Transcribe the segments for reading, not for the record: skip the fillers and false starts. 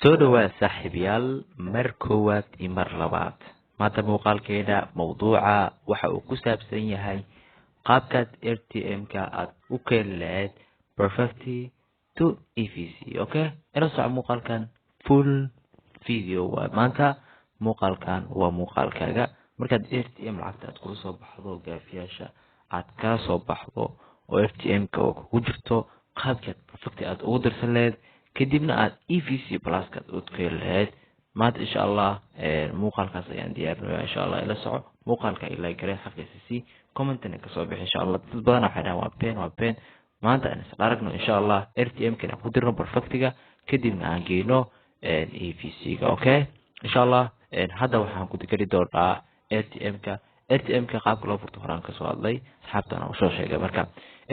soo dhawaad saaxiibayaal mar koowaad iyo mar labaad maanta muuqaalkeena mowduuca waxa uu ku saabsan yahay qaabkaad RTM-ka aad u keeni lahayd Perfecti to EVC. Okay, ila soco muuqaalkan full video waa maanta muuqaalkan waa muuqaalkaaga markaad RTM lacagta aad kula soo baxdo gaafiyaasha aad ka soo baxdo oo RTM-ka oo kugu jirto qaabkaad Perfecti aad ugu dirsan lahayd kadibna aad EVC plus ka u keeni lahayd maanta insha Allah muuqaalkaas ayaan diyaarinayaa insha Allah ila soco muuqaalka ilaa garay xaqiiqsi comment-na ka soo bixi insha Allah dad badan waxay dhahaan waa pen maanta aan is aragno insha Allah RTM-ka ku dirno Perfecti-ga kadibna aan geeyno EVC-ga. Okay, insha Allah hadda waxaan ku digari doonaa RTM-ka qaabka loo furto horaan ka soo hadlay asxaabtana u soo sheegay marka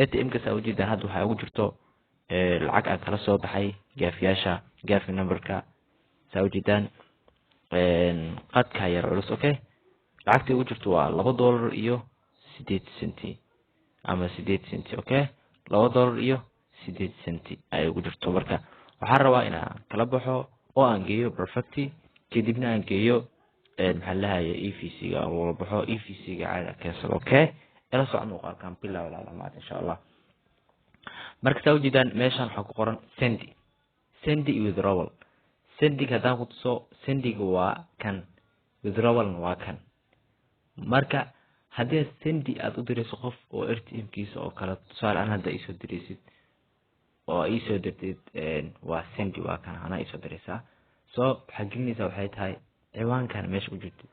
RTM-ka saa ujeedaan hadda waxa ugu jirto lacag aan kala soo baxay gaafiyaasha gaafi numberka saa ujeedaan qadka yar culus. Okay, lacagta ugu jirto waa $2 iyo 8 senti ama 8 senti. Okay, $2 iyo 8 senti ay ugu jirto marka waxaan rabaa inaan kala baxo oo aan geeyo Perfecti kadibna aan geeyo maxaa lahaye EVC-ga oo baxo EVC-ga caadi ah. Okay, ila socod muuqaalkan bilow ilaa dhamaad insha Allah. marka saa ujeedaan meeshan waxa ku qoran sendi withdrawal. sendiga hadaan ku tuso sendiga waa kan, withdrawalna waa kan. marka haddii sendi aad u dirayso qof oo RTM-kiisa oo kala tusaale aan hadda isoo diraysid oo isoo dirtid waa sendi waa kan ana isoo diraysaa soo xaqiiqdiisa waxay tahay ciwaankan meesha u jirtid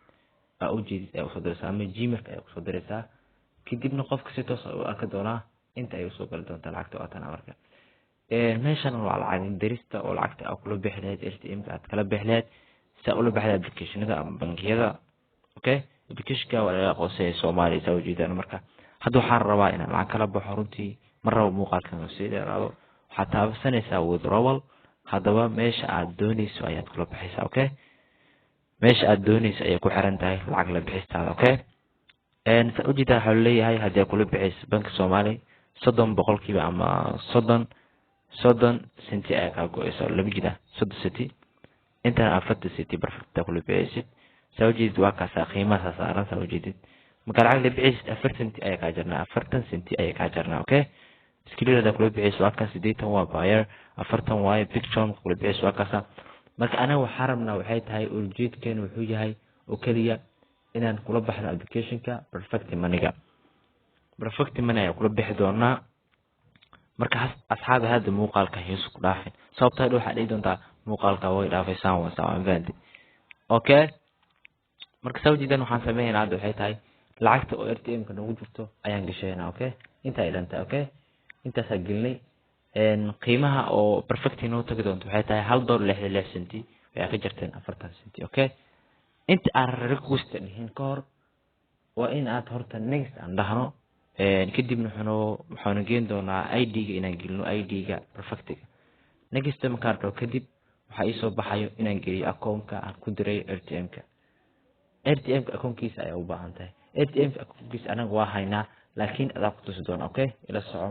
u jeedid ay usoo diraysaa ama Gmail-ka ay usoo diraysaa kadibna qofka si toos ah u arki doonaa inta ay usoo gali doonto lacagta oo tan marka meeshan waa lacag dirista oo lacagta aad kula bixleed RTM-ka aad kala bixleed saa ula baxda application-ada ama bangiyada. Okay, application-ka waa laga qorsheeyay Soomaaliya saa ujeedaan marka hadda waxaan rabaa inaan lacag kala baxo runtii mar rabo muuqaalkan oo sii dheeraado waxaad taabanaysaa withdrawal haddaba meesha aad doonayso ayaad kula baxaysaa. Okay, meesha aad doonayso ayay ku xiran tahay lacag la bixistaada. Okay, saa ujeedaan waxa leeyahay haddii aad kula bixiso banka Soomaaliya 30% ama 30 senti ay ka go'ayso laba jida 30 senti inta 40 senti Perfecti kula bixisid saa ujeedid waa kaas qiimaha saaran saa ujeedid marka lacag la bixisid 40 senti ay ka jarnaa 40 senti ay ka jarnaa. Okay, iskilada kula bixisid waa kaas 80 waa buyer 40 waa picture kula bixisid waa kaas marka ana waxa rabnaa waxay tahay ujeedkeenu wuxuu yahay oo kaliya inaan kula baxno application-ka Perfecti Money-ga. Perfecti Money ay kula bixi doonaa marka asxaabi hadda muuqaalka heesu ku dhaafin sababta waxa dhig doontaa muuqaalka way dhaafaysan waa saawan bandi. Okay, marka soo jeedaan waxaan sameeynaa hadda waxay tahay lacagta oo RTM-ka nagu jirto ayaan gashaynaa. Okay, inta ay dhantay. Okay, intaas aan gelinay qiimaha oo Perfecti noo tagi doonto waxay tahay $1.66 senti way ka jarteen 40 senti. Okay, inta aan request dhihin ka hor waa in aad horta next aan dhahno kadibna waxaan geen doonaa ID-ga inaan gelino ID-ga Perfecti-ga next markaan dhaho kadib waxa ii soo baxayo inaan geliyo account-ka aan ku diray RTM-ka account-kiisa ay u baahan tahay RTM-ka account-kiisa anaga waa haynaa laakiin aad ku tusi doona. Okay, ila soco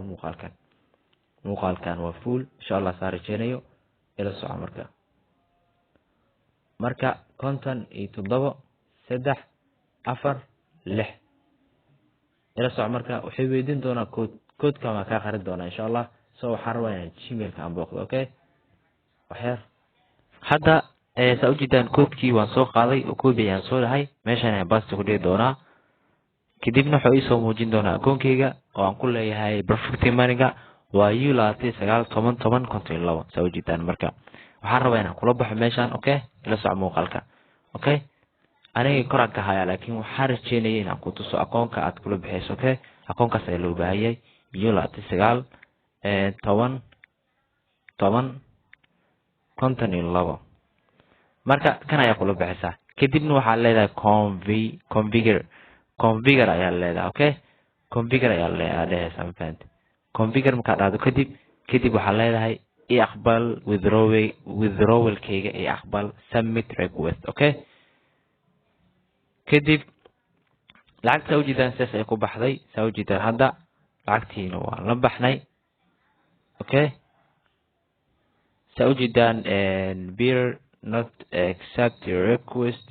muuqaalkan waa full insha Allah saar rajeenayo ila soco marka 57 3 4 6 ila soco marka waxay weydiin doonaa code-ka ma ka qarin doona insha Allah soo waxaan rabaa inaan Gmail-ka aan booqdo. Okay, waxyar hadda saa ujeedaan code-kii waan soo qaaday oo code ayaan soo lahay meeshaan ayaan paste ku dhigi doonaa kadibna wuxuu ii soo muujin doonaa account-kayga oo aan ku leeyahay Perfecti Money-ga waa $910.52 saa ujeedaan marka waxaan rabaa inaan kula baxo meeshaan. Okay, ila soco muuqaalka. Okay, aniga koraan ka haya laakiin waxaan rajeynayay inaan ku tuso account-ka aad kula bixayso. Okay, account-kaas ayaa loo baahan yahay $910.52 marka kan ayaa kula bixaysaa kadibna waxaad leedahay configure ayaa leedahay. Okay, configure ayaa leedahay samfant configure marka dhado kadib waxaad leedahay i aqbal withdrawal-kayga i aqbal submit request. Okay, kadib lacagta ujeedaan saas ay ku baxday saa ujeedaan hadda lacagtiina waa la baxnay. Okay, سأوجدان beer not accept your request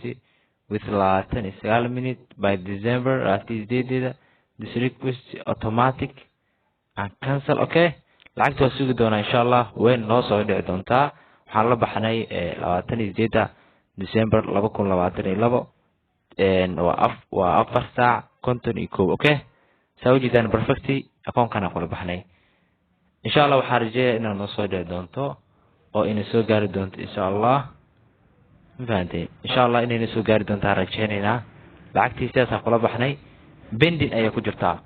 with 29 minute by December at this request automatic and cancel. Okay, lacagta waa sugi doonaa insha Allah weyn noo soo dhici doontaa. waxaan la baxnay 28 December 2022 waa 4 saac 51. okay, سأوجدان perfectly akoonkana kula baxnay insha Allah. waxaan rajeynayaa inaad noo soo dhici doonto oo inay soo gaari doonto insha Allah. فهمتي ان شاء الله اني نسو غاري دونتا رجينينا. lacagtii sidaas kula baxnay bending ayaa ku jirtaa.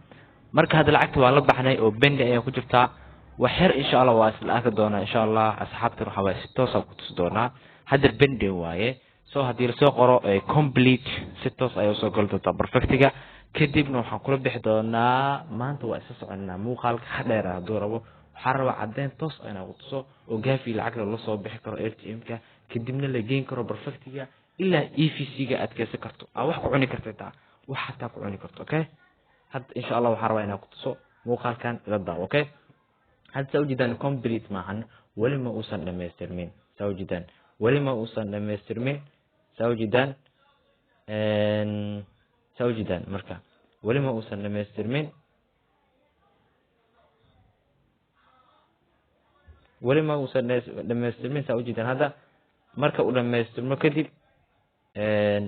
marka hada lacagta waa la baxnay oo bending ayaa ku jirtaa. waxir insha Allah waa isla arki doona insha Allah. asxaabta waxa waa si toos ah ku tusi doona. hada bending waaye. soo hadii la soo qoro complete si toos ayaa soo gal doonta perfectiga. kadibna waxaan kula bixi doonaa maanta waa isa soconaa muuqaalka hadheer haduu rabo. waxaan rabaa cadeyn toos ah inaan ku tuso oo gaafi lacag la soo bixi karo ATM-ka kadibna la geyn karo perfectiga ilaa EVC-ga aad kaysan karto. wax ku cuni karto taa wax xataa ku cuni karto. okay, hadda insha Allah waxaan rabaa inaan ku tuso muuqaalkan ila daawo. okay, hadda sawjidan complete maahan wali ma uusan dhameystirmin. sawjidan wali ma uusan dhameystirmin. sawjidan marka wali ma uusan dhameystirmin. wali ma uusan dhameystirmin. sawjidan hadda marka uu dhameystirmo kadib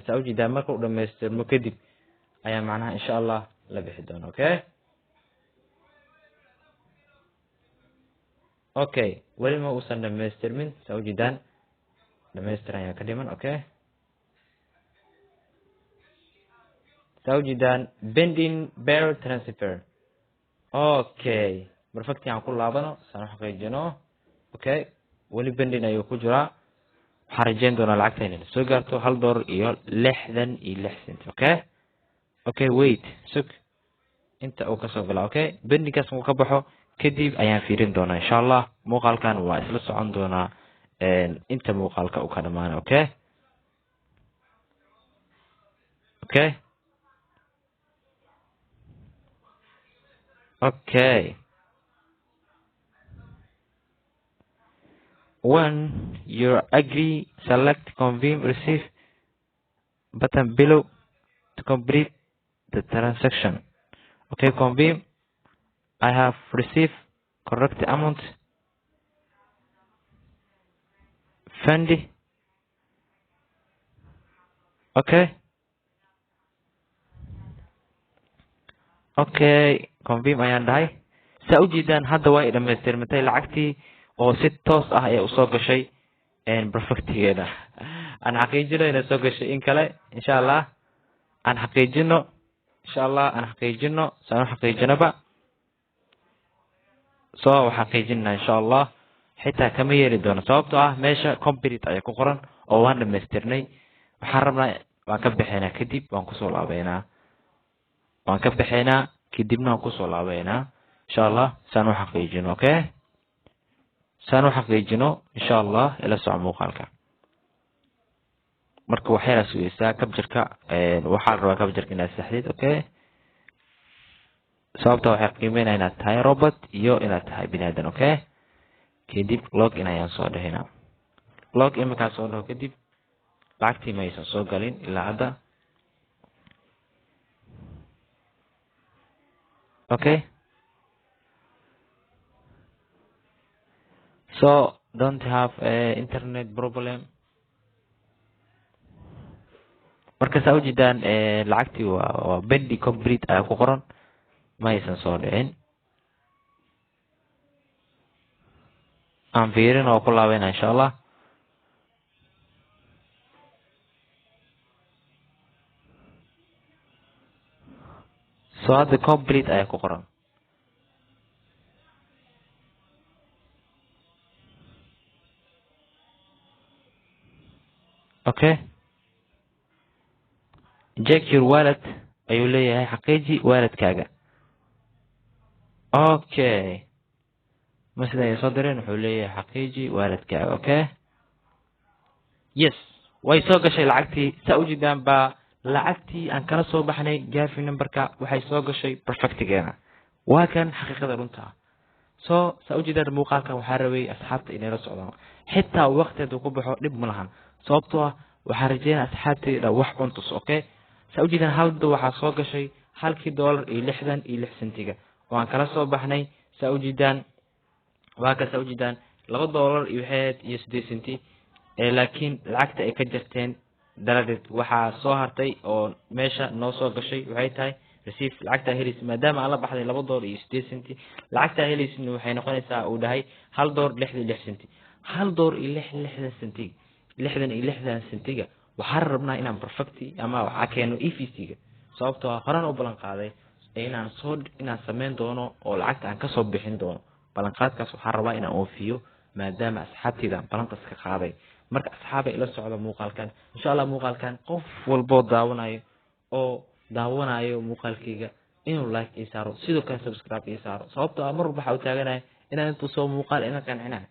sawjidan marka uu dhameystirmo kadib ayaa macnaha insha Allah la bixi doona. okay, okay, wali ma uusan dhameystirmin. sawjidan dhameystiran ayaa ka dhiman. okay, sawjidan pending bearer transfer. okay, perfect aan ku laabano saan xaqiijino. okay, wali pending ayuu ku jiraa. waxaan rajeyn doonaa lacagta inay soo gaarto $1.66. okay, okay, wait sug inta uu ka soo gala. okay, pendingkaas uu ka baxo kadib ayaan fiirin doonaa insha Allah. muuqaalkan waa isla socon doonaa inta muuqaalka uu ka dhamaano. okay, okay, okay. When you agree, select confirm receive button below to complete the transaction. okay, confirm. I have received correct amount. Fendi. okay, okay, confirm ayaan dhahay. sawjidan hadda way dhameystirmatay lacagtii oo si toos ah ay u soo gashay perfectigeeda. aan xaqiijino inay soo gashay in kale insha Allah. aan xaqiijino insha Allah. aan xaqiijino saan xaqiijinaba soo xaqiijina insha Allah. xitaa kama yeeli doono sababtoo ah meesha complete ayaa ku qoran oo waan dhameystirnay. waxaan rabnaa waan ka bixinaa kadib waan ku soo laabeynaa. waan ka bixinaa kadibna waan ku soo laabeynaa insha Allah. saan xaqiijino. okay, saan xaqiijino insha Allah. ila soo muuqaalka marka waxay sugaysaa kabjarka. waxaan rabaa kabjarka inaad saxdid. okay, sababta waxay qiimeynaa inaad tahay robot iyo inaad tahay bini'aadan. okay, kadib log in ayaan soo dhahinaa. log in markaan soo dhaho kadib lacagtii ma aysan soo galin ilaa hadda. okay, so don't have internet problem. marka sawjidan lacagtii waa bendi complete ayaa ku qoran ma aysan soo dhicin. aan fiirin oo ku laabeyna insha Allah. so hadda complete ayaa ku qoran. okay, check your wallet ayuu leeyahay. xaqiiji walletkaaga. okay, masida ay soo direen wuxuu leeyahay xaqiiji walletkaaga. okay, yes way soo gashay lacagtii. sawjidan baa lacagtii aan kala soo baxnay gaafi numberka waxay soo gashay perfectigeena. waa kan xaqiiqada runta. سأوجد موقعك وحروي أصحابتي إني رسولهم حتى وقت دوكو دب ملهم صوبتها وحرجين أصحابتي لو وح كنتس أوكي سأوجد هل دو وحصوق شيء هل كي دولار إلحدن إلحسنتيجا وعن كلا صوبحني سأوجدان وهكذا سأوجدان لغة دولار يحيد يسدي سنتي لكن العكت أي كجرتين درجة وحا صهرتي أو ماشى نوصل شيء وهيتاي رسيف العكت هيليس ما دام على بحر لغة دولار يسدي سنتي العكت هيليس إنه حين قلنا ساعة ودهي هل دور لحد سنتي هل دور لحد سنتي لحد سنتيجا وحربنا إنا برفكتي أما وحكينو في سيجا صوبتها قرن وبلن قاضي إنا صود إنا سمين دونه أو العكت عن كسب بحين دونه بلن قاد كسب حربا إنا أوفيو ما دام أصحابتي ذا بلن قصك قاضي marka asxaabay ila socdo muuqaalkan insha Allah muuqaalkan qof walbo daawanayo muuqaalkayga inuu like ii saaro sidoo kale subscribe ii saaro sababtoo ah mar waxa uu taaganahay inaan intuu soo muuqaal ina qancinayo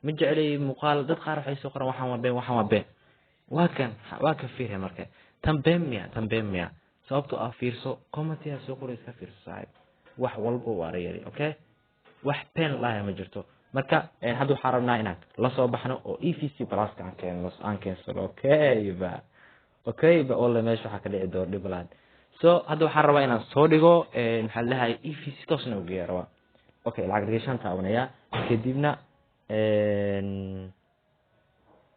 ma jeclay muuqaal dad qaar waxay soo qoran waxaan waa been waa kan fiirhay marka tan been miya sababtoo ah fiirso comment yaa soo qoray iska fiirso saaxiib wax walbo waa reeyay okay wax been laa ma jirto marka hadda waxaan rabnaa inaan la soo baxno oo EVC plus ka aan keensano okay ba oo la meesha waxa ka dhici door dhiblaan hadda waxaan rabaa inaan soo dhigo maxaa la dhahay EVC toosna u geeyo rabaa okay lacag dhigashan taabanaya kadibna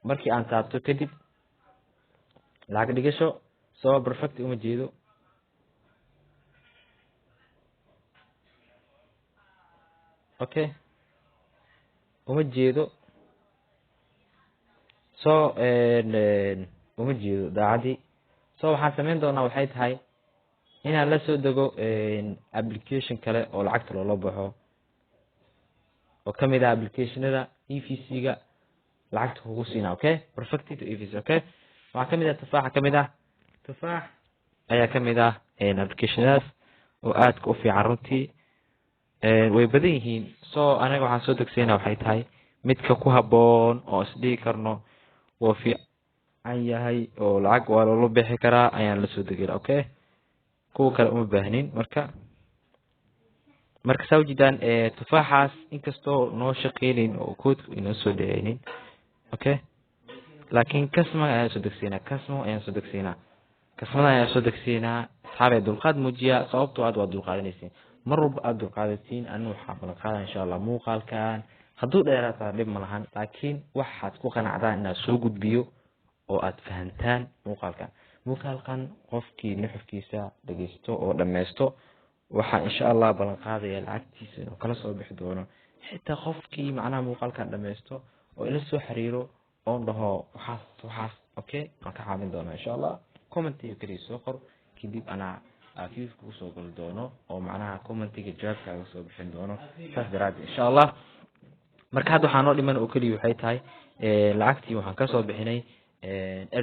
markii aan taabto kadib lacag dhigasho perfect uma jeedo okay uma jeedo uma jeedo daacadii waxaan samayn doonaa waxay tahay inaan la soo dego application kale oo lacagta loola baxo oo kamid ah applicationada EVC-ga lacagta kugu siina okay perfect to EVC okay waxaa kamid ah tufaax ayaa kamid ah applicationadaas oo aad u fiican runtii way badan yihiin anaga waxaan soo degsaynaa waxay tahay midka ku haboon oo isdhigi karno waa fiican yahay oo lacag waa loola bixi karaa ayaan la soo degay okay kuwa kale uma baahnin marka sawjidaan tufaaxaas inkastoo noo shaqeynin oo koodku inoo soo dhaceynin okay laakiin kasma ayaan soo degsaynaa kasmada ayaan soo degsaynaa asxaabay dulqaad muujiya sababtoo aad waa dulqaadanaysiin mar walba aad dulqaadatiin anu waxaa balan qaada insha Allah muuqaalkan hadduu dheeraata dhib ma lahan laakiin waxaad ku qanacdaan inaad soo gudbiyo oo aad fahantaan muuqaalkan qofkii nuxurkiisa dhageysto oo dhameysto waxaa insha Allah balan qaadaya lacagtiisa inuu kala soo bixi doono xitaa qofkii macnaha muuqaalkan dhameysto oo ila soo xiriiro oo dhaho waxaas okay waan ka caawin doonaa insha Allah comment-iga kaliya soo qor kadib anaa كيف كوسو قلدونه أو معناها كومنتي جواب كوسو بحندونه فهذا إن شاء الله مركز حانو لمن أكلي وحيت هاي العكتي وحكسو بحني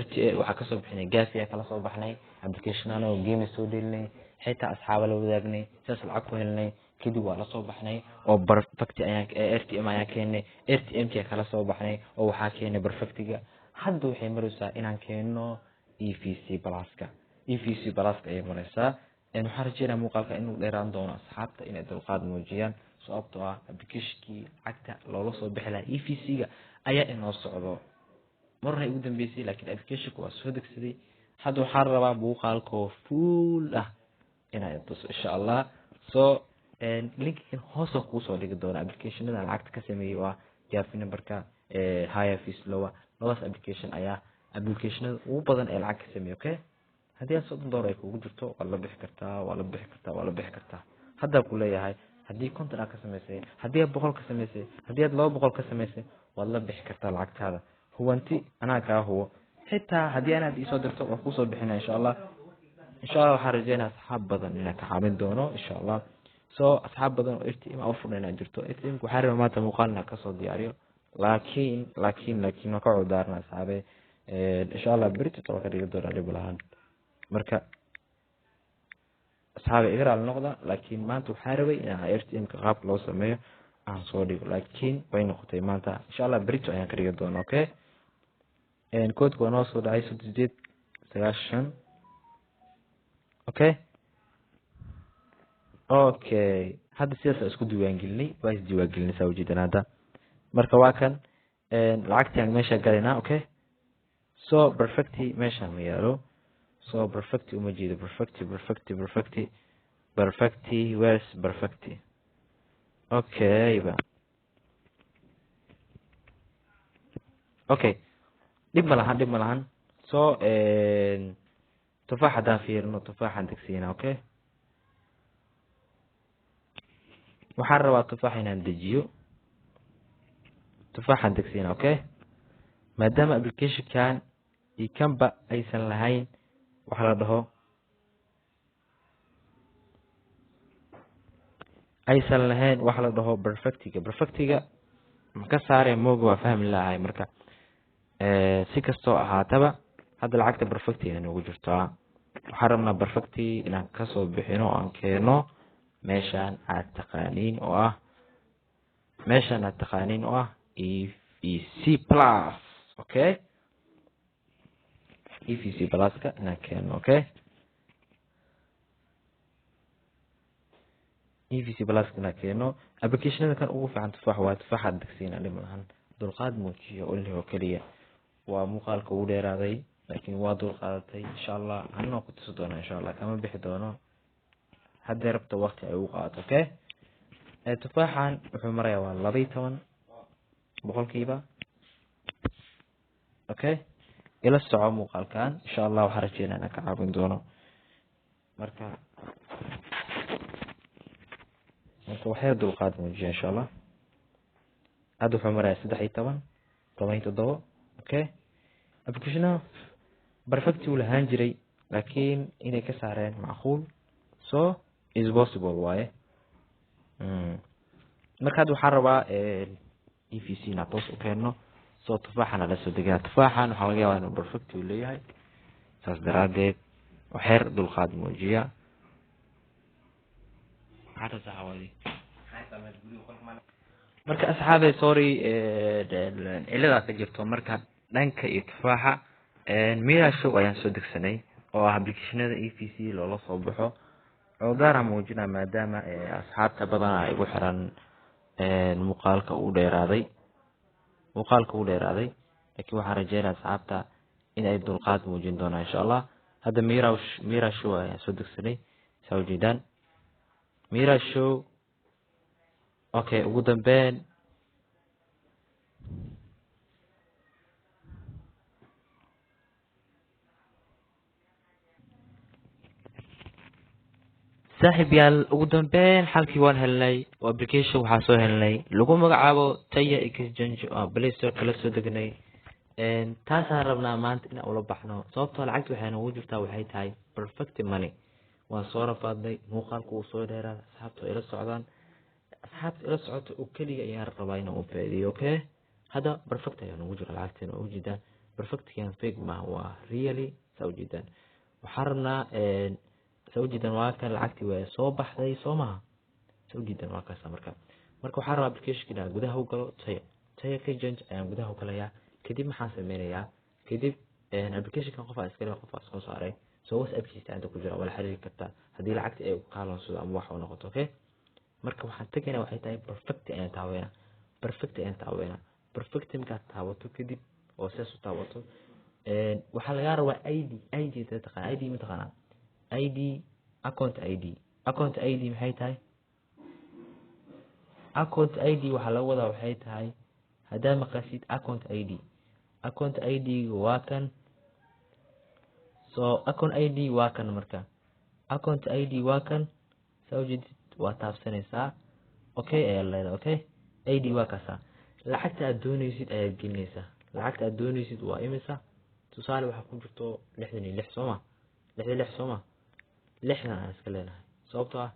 RTA وحكسو بحني جافية كلا صوب بحني أبليكيشن أنا وجيم سوديلني حتى أصحاب لو ذاقني ساس العكو هلني كدي ولا صوب بحني أو برفكتي أياك RTM أياك هني RTM تي كلا صوب بحني أو حاكي هني برفكتيجا حد وحيمرسا إن كأنه EVC بلاسكا EVC بلاسك أي مرسا إنه حرجينا مقالك إنه ليران دون أصحابته إن الدلقاد موجيان صعبتها بكشكي عكتا لو لصو بحلا EVC أي إنه الصعوبة مرة يقدم بيسي لكن أبكشك وأسفدك سدي حدو حربا بوقالكو فول إنه ينتص إن شاء الله لينك إن هوسو قوسو ليك دون أبليكيشن إن العكت كسمي جافي نمبركا هاي في سلوة لوس أبليكيشن أيا أبليكيشن وبدن العكت كسمي أوكي هذه صوت دور يكون جرتو ولا بيح كرتا هذا كله يهاي هذه كنت أنا كسميسي هذه بقول كسميسي هذه لو بقول كسميسي ولا بيح كرتا العكت هذا هو أنتي أنا كهو حتى هذه أنا دي صدرت وخصوصا بحنا إن شاء الله حرجينا أصحاب بدن إنك عامل دونه إن شاء الله أصحاب بدن إرتي ما أوفر لنا جرتو إرتي وحرر ما تمقالنا كصوت دياريو لكن ما قعد دارنا أصحابي إن شاء الله بريت طبعا كده يقدر عليه بلهان marka asxaabe igra noqda laakiin maanta waxa rabay inaan RTM ka qaab loo sameeyo aan soo dhigo laakiin way noqotay maanta insha Allah brito ayaan ka dhigi doonaa okay koodku waa noo soo dhacay 895 okay hadda sidaas isku diiwaan gelinay waa is diiwaan gelinay saa ujeedaan hadda marka waa kan lacagtaan meesha galinaa okay so perfecti meeshaan ma yaalo so perfecti uma jeedo perfecti where's perfecti okay ba okay dib ma lahan so tufaax haddaan fiirino tufaaxaan degsiina okay waxaan rabaa tufaax inaan dejiyo tufaaxaan degsiina okay maadaama applicationkan iyo kanba aysan lahayn waxa la dhaho aysan lahayn waxa la dhaho perfectiga maka saare mooga waa fahmi lahay marka si kastoo ahaataba hadda lacagta perfectiga nagu jirtaa waxaan rabnaa perfecti inaan kasoo bixino oo aan keeno meeshaan aad taqaaniin oo ah EVC plus okay EVC plus ka inaan keeno okay EVC plus ka inaan keeno applicationada kan ugu fiican tufaax waa tufaaxa degsiina dhib malahan dulqaad muujiyo oo kaliya waa muuqaalka ugu dheeraaday laakiin waa dulqaadatay insha allah anoo ku tusi doona insha allah kama bixi doono haddii rabto waqti ay ugu qaadato okay tufaaxan wuxuu marayaa waa 12% okay ila soco muuqaalkan insha allah waxaan rajeynaa inaan ka caawin doono marka waxay dulqaad muujiyo insha allah hadda wuxuu marayaa 13 okay application perfect uu lahaan jiray laakiin inay ka saareen macquul so is possible waaye marka hadda waxaan rabaa EVC na toos u keeno soo tufaaxana la soo degaa tufaaxan waxa laga yaabaa inuu perfect uu leeyahay saas daraadeed waxyar dulqaad muujiya marka asxaabay sorry cilada ka jirto marka dhanka iyo tufaaxa Mira Show ayaan soo degsanay oo ah applicationada EVC loola soo baxo oo gaar ah muujina maadaama asxaabta badan ay ugu xiran muuqaalka uu dheeraaday laakiin waxaan rajeynayaa asxaabta in ay dulqaad muujin doonaan insha allah hadda Mira Show ayaan soo degsanay soo jeedaan Mira Show okay ugu dambeyn saaxiib yaal ugu dambeyn xalkii waan helnay oo application waxaa soo helnay lagu magacaabo Taya Exchange oo Play Store kala soo degnay taasaan rabnaa maanta inaan ula baxno sababtoo lacagta waxay nagu jirtaa waxay tahay perfect money waan soo rafaadnay muuqaalku uu soo dheeraa asxaabta ila socdaan asxaabta ila socota oo kaliya ayaan rabaa inaan u faa'iideeyo okay hada perfect ayaa nagu jira lacagteena oo ujeedaan perfect kan fake ma waa really soo jeedaan waxaan rabnaa soo jeedaan waa kan lacagtii way soo baxday soo ma soo jeedaan waa kaas marka waxaan rabaa application-ka gudaha u galo Taya Exchange ayaan gudaha u galayaa kadib maxaan sameynayaa kadib application-kan qof soo saaray soo WhatsApp-kiisa inta ku jira wala xiriir kartaa hadii lacagta ay qaalanso ama wax oo noqoto okay marka waxaan tagaynaa waxay tahay perfect ayaan taaweena perfect marka taawato kadib oo saas u taawato waxaa laga rabaa ID taqaan ID ma taqaan ID account ID maxay tahay account ID waxa laga wadaa waxay tahay hadaa maqasid account ID waa kan so account ID waa kan marka account ID waa kan soo jeedid waa taabsanaysaa okay ayaa leedahay okay ID waa kaasa lacagta aad doonaysid ayaa gelinaysaa lacagta aad doonaysid waa imisa tusaale waxa ku jirto 66 Soomaa 60 aan iska leenahay sababtoo ah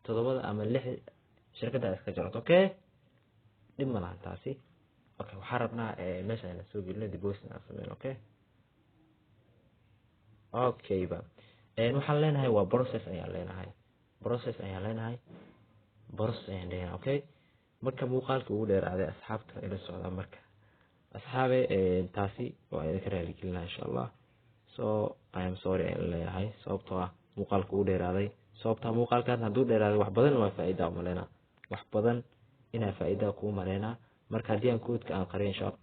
7 ama 6 shirkadda iska jarto okay dib ma lahan taasi okay waxaan rabnaa meesha inaan soo gelino deposit aan sameeyno okay ba waxaan leenahay waa process ayaan leenahay okay marka muuqaalka ugu dheeraaday asxaabta ila socda marka asxaabe taasi waa idinka raali gelinaa insha allah so I am sorry ayaan leeyahay sababtoo ah muuqaalka ugu dheeraaday sababta muuqaalkan hadduu dheeraaday wax badan waa faa'iido u maleyna wax badan inaa faa'iido ku maleena marka hadii aan koodka aan qariyo insha Allah.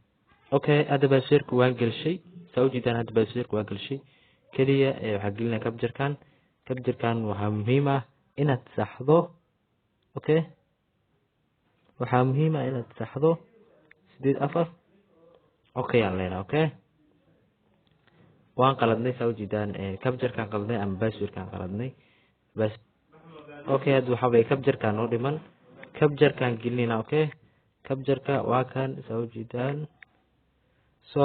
Okay, hadda passwordka waan gelshay sawjidan hadda passwordka waan gelshay kaliya waxa gelinaa capture-kan waxa muhiim ah inaad saxdo. Okay, waxa muhiim ah inaad saxdo 84. Okay aan leenahay. Okay, waan qaladnay sawjidan capture-kan qaladnay ama passwordkan qaladnay bas. Okay, hadda waxa way capture-kan oo dhiman capture-kan gelinaa. Okay, capture-ka waa kan sawjidan so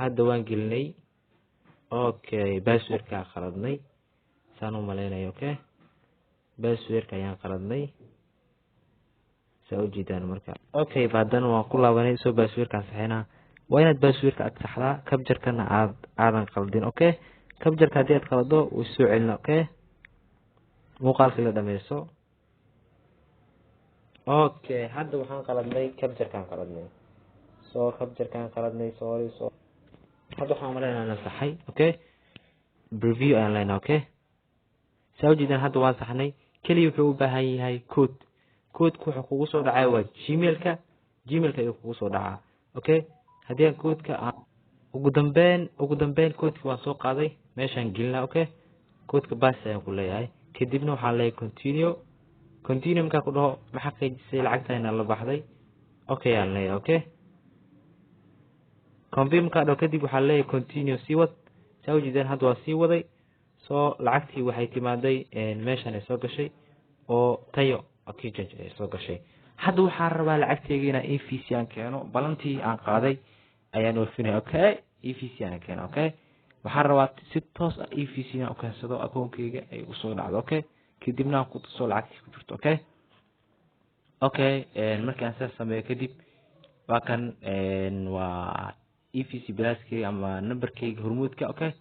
hadda waan gelinay. Okay, passwordka qaladnay saan u maleynay. Okay, passwordka ayaan qaladnay sawjidan marka. Okay, baadana waan ku laabanay soo passwordka saxina waa inaad passwordka aad saxdaa capture-kana aadan qaldin. Okay, capture-ka hadii aad qalado wuu soo celina. Okay, muuqaalka la dhameeso. Okay, hadda waxaan qaladnay capture-kan qaladnay soo capture-kan qaladnay sorry hadda waxaan maleynaa saxay. Okay, preview ayaan leenahay. Okay, sawjidan hadda waan saxnay kaliya wuxuu u baahan yahay koodku wuxuu kugu soo dhacay waa gmail-ka ayuu kugu soo dhacaa. Okay, hadii aan koodka ugu dambeyn koodka waan soo qaaday meeshaan gelinaa. Okay, koodka baas ayaan ku leeyahay kadibna waxaan leeyahay continue markaa ku dhaho ma xaqiijisay lacagtayna la baxday. Okay aan leeyahay. Okay, confirm ka dhaho kadib waxaan leeyahay continue sii wad sawjidan hadda waa sii waday soo lacagtii waxay timaaday meeshaan ay soo gashay oo tayo exchange ay soo gashay. hadda waxaan rabaa lacagtayga inaan EVC aan keeno balantii aan qaaday ayaan oofinay. Okay, EVC aan keeno. Okay, waxaan rabaa si toos ah EVC aan u keensado akoonkayga ay u soo dhacdo. Okay, kadibna aan ku tuso lacagtii ku jirto. Okay, markii aan saas sameeyo kadib waa kan waa EVC balaaskayga ama numberkayga hormuudka. Okay,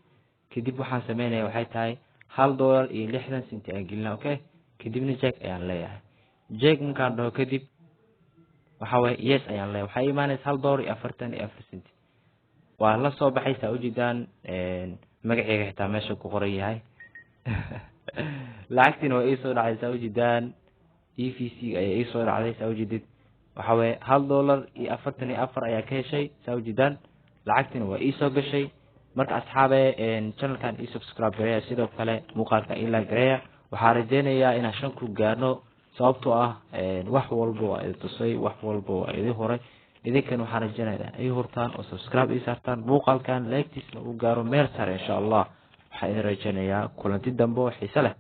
kadib waxaan sameynaya waxay tahay $1.60 aan gelinaa. Okay, kadibna check ayaan leeyahay. check markaan dhaho kadib waxa way yes ayaan leeyahay. waxay imaanaysaa $1.44. waa la soo baxay sawjidan magacayga xitaa meesha ku qoran yahay. lacagtina waa ii soo dhacay sawjidan EVC ayaa ii soo dhacday sawjidid waxa way $1.44 ayaa ka heshay sawjidan lacagtina waa ii soo gashay. marka asxaabe channelkan ii subscribe gareeya sidoo kale muuqaalka ii like gareeya. waxaan rajeynayaa inaan 5 ku gaarno sababtoo ah wax walba waa idin tusay wax walba waa idin horay idinkan waxaan rajeynayaa ay hortaan oo subscribe ii saartaan muuqaalkan like-tiisna uu gaaro meel sare insha Allah. waxaan idin rajeynayaa kulanti dambe oo xiiso leh.